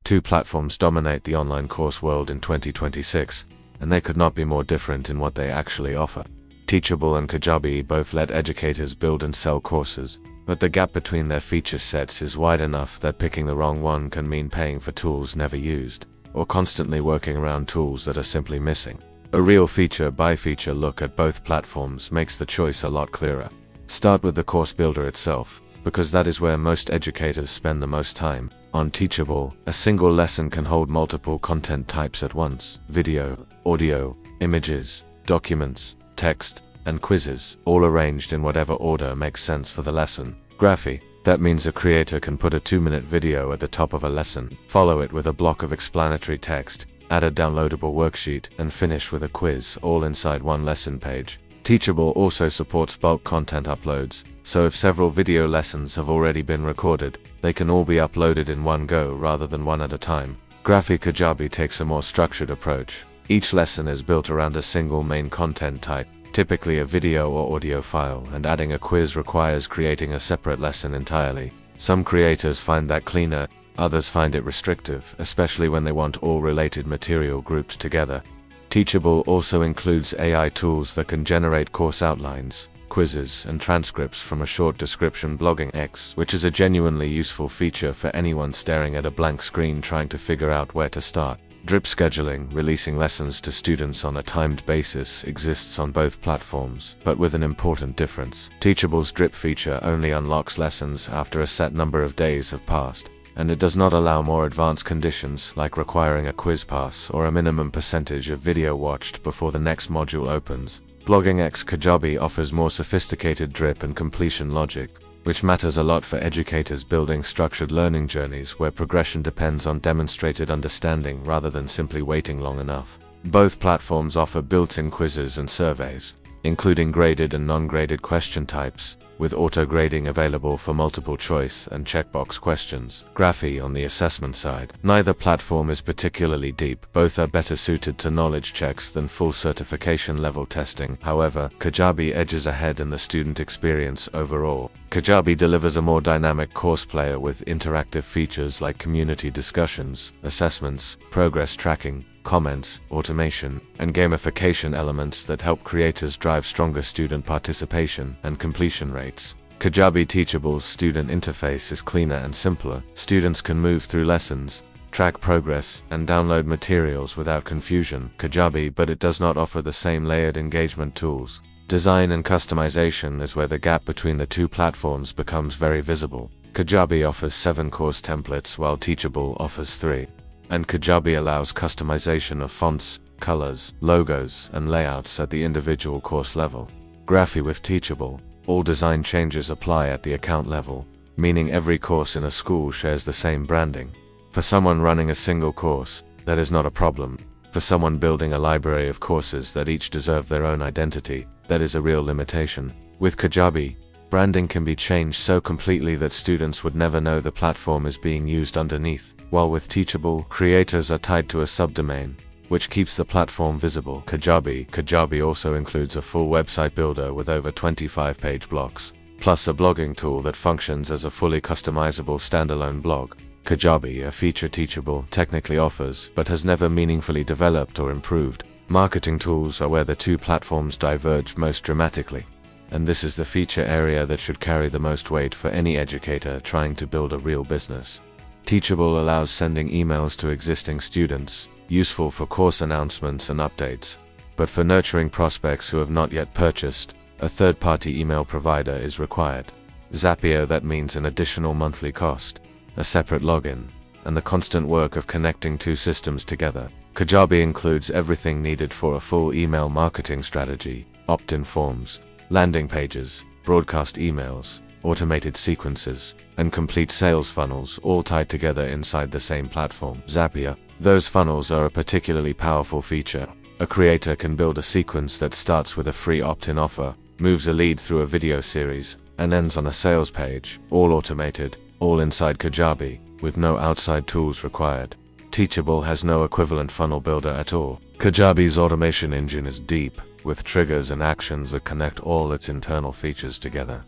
Two platforms dominate the online course world in 2026, and they could not be more different in what they actually offer. Teachable and Kajabi both let educators build and sell courses, but the gap between their feature sets is wide enough that picking the wrong one can mean paying for tools never used, or constantly working around tools that are simply missing. A real feature-by-feature look at both platforms makes the choice a lot clearer. Start with the course builder itself, because that is where most educators spend the most time. On Teachable, a single lesson can hold multiple content types at once: video, audio, images, documents, text, and quizzes, all arranged in whatever order makes sense for the lesson. Graphy, that means a creator can put a 2-minute video at the top of a lesson, follow it with a block of explanatory text, add a downloadable worksheet, and finish with a quiz, all inside one lesson page. Teachable also supports bulk content uploads, so if several video lessons have already been recorded, they can all be uploaded in one go rather than one at a time. Kajabi takes a more structured approach. Each lesson is built around a single main content type, typically a video or audio file, and adding a quiz requires creating a separate lesson entirely. Some creators find that cleaner, others find it restrictive, especially when they want all related material grouped together. Teachable also includes AI tools that can generate course outlines, quizzes, and transcripts from a short description blogging X, which is a genuinely useful feature for anyone staring at a blank screen trying to figure out where to start. Drip scheduling, releasing lessons to students on a timed basis, exists on both platforms, but with an important difference. Teachable's drip feature only unlocks lessons after a set number of days have passed, and it does not allow more advanced conditions like requiring a quiz pass or a minimum percentage of video watched before the next module opens. Blogging X Kajabi offers more sophisticated drip and completion logic, which matters a lot for educators building structured learning journeys where progression depends on demonstrated understanding rather than simply waiting long enough. Both platforms offer built-in quizzes and surveys, including graded and non-graded question types, with auto-grading available for multiple choice and checkbox questions. Graphy on the assessment side. Neither platform is particularly deep, both are better suited to knowledge checks than full certification level testing. However, Kajabi edges ahead in the student experience overall. Kajabi delivers a more dynamic course player with interactive features like community discussions, assessments, progress tracking, comments, automation, and gamification elements that help creators drive stronger student participation and completion rates. Kajabi Teachable's student interface is cleaner and simpler. Students can move through lessons, track progress, and download materials without confusion. Kajabi, but it does not offer the same layered engagement tools. Design and customization is where the gap between the two platforms becomes very visible. Kajabi offers 7 course templates while Teachable offers 3. And Kajabi allows customization of fonts, colors, logos, and layouts at the individual course level. Graphy with Teachable, all design changes apply at the account level, meaning every course in a school shares the same branding. For someone running a single course, that is not a problem. For someone building a library of courses that each deserve their own identity, that is a real limitation. With Kajabi, branding can be changed so completely that students would never know the platform is being used underneath. While with Teachable, creators are tied to a subdomain, which keeps the platform visible. Kajabi also includes a full website builder with over 25 page blocks, plus a blogging tool that functions as a fully customizable standalone blog. Kajabi, a feature Teachable technically offers, but has never meaningfully developed or improved. Marketing tools are where the two platforms diverge most dramatically, and this is the feature area that should carry the most weight for any educator trying to build a real business. Teachable allows sending emails to existing students, useful for course announcements and updates, but for nurturing prospects who have not yet purchased, a third-party email provider is required. Zapier, that means an additional monthly cost, a separate login, and the constant work of connecting two systems together. Kajabi includes everything needed for a full email marketing strategy: opt-in forms, landing pages, broadcast emails, automated sequences, and complete sales funnels, all tied together inside the same platform. Zapier. Those funnels are a particularly powerful feature. A creator can build a sequence that starts with a free opt-in offer, moves a lead through a video series, and ends on a sales page, all automated, all inside Kajabi, with no outside tools required. Teachable has no equivalent funnel builder at all. Kajabi's automation engine is deep, with triggers and actions that connect all its internal features together.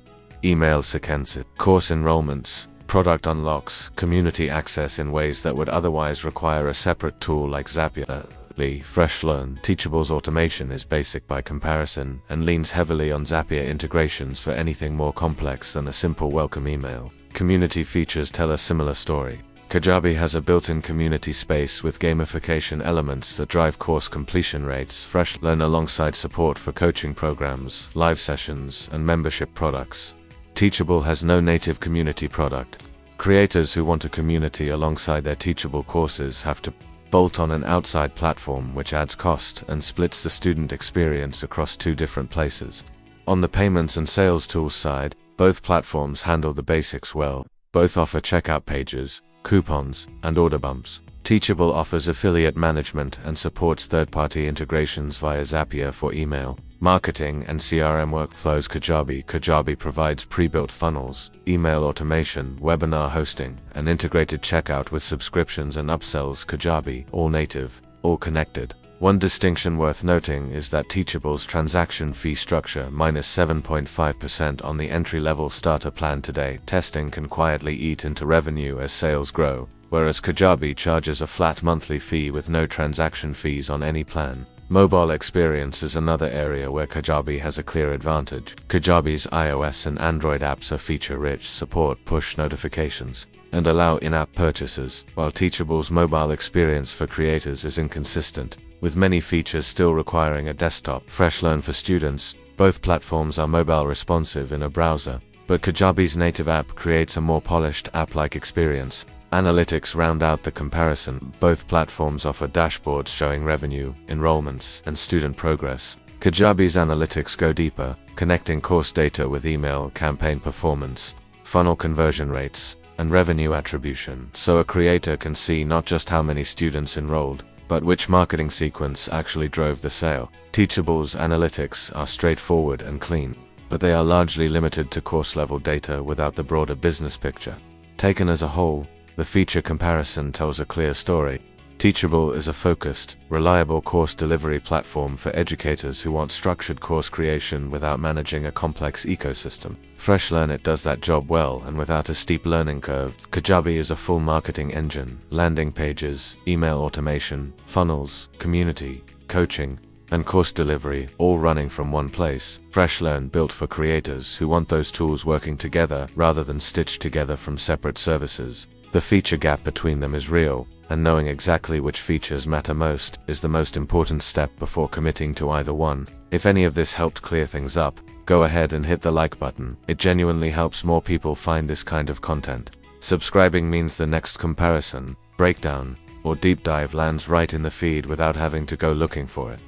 Email sequences, course enrollments, Product unlocks community access in ways that would otherwise require a separate tool like Zapier. FreshLearn Teachable's automation is basic by comparison and leans heavily on Zapier integrations for anything more complex than a simple welcome email. Community features tell a similar story. Kajabi has a built-in community space with gamification elements that drive course completion rates. FreshLearn alongside support for coaching programs, live sessions, and membership products. Teachable has no native community product. Creators who want a community alongside their Teachable courses have to bolt on an outside platform which adds cost and splits the student experience across two different places. On the payments and sales tools side, both platforms handle the basics well. Both offer checkout pages, coupons, and order bumps. Teachable offers affiliate management and supports third-party integrations via Zapier for email, marketing, and CRM workflows. Kajabi provides pre-built funnels, email automation, webinar hosting, and integrated checkout with subscriptions and upsells. Kajabi, all native, all connected. One distinction worth noting is that Teachable's transaction fee structure -7.5% on the entry-level starter plan today. Testing can quietly eat into revenue as sales grow, whereas Kajabi charges a flat monthly fee with no transaction fees on any plan. Mobile experience is another area where Kajabi has a clear advantage. Kajabi's iOS and Android apps are feature-rich, support push notifications, and allow in-app purchases, while Teachable's mobile experience for creators is inconsistent, with many features still requiring a desktop. FreshLearn for students. Both platforms are mobile responsive in a browser, but Kajabi's native app creates a more polished app-like experience. Analytics round out the comparison. Both platforms offer dashboards showing revenue, enrollments, and student progress. Kajabi's analytics go deeper, connecting course data with email campaign performance, funnel conversion rates, and revenue attribution, so a creator can see not just how many students enrolled, but which marketing sequence actually drove the sale. Teachable's analytics are straightforward and clean, but they are largely limited to course-level data without the broader business picture. Taken as a whole, the feature comparison tells a clear story. Teachable is a focused, reliable course delivery platform for educators who want structured course creation without managing a complex ecosystem. FreshLearn does that job well and without a steep learning curve. Kajabi is a full marketing engine, landing pages, email automation, funnels, community, coaching, and course delivery, all running from one place. FreshLearn built for creators who want those tools working together rather than stitched together from separate services. The feature gap between them is real, and knowing exactly which features matter most is the most important step before committing to either one. If any of this helped clear things up, go ahead and hit the like button. It genuinely helps more people find this kind of content. Subscribing means the next comparison, breakdown, or deep dive lands right in the feed without having to go looking for it.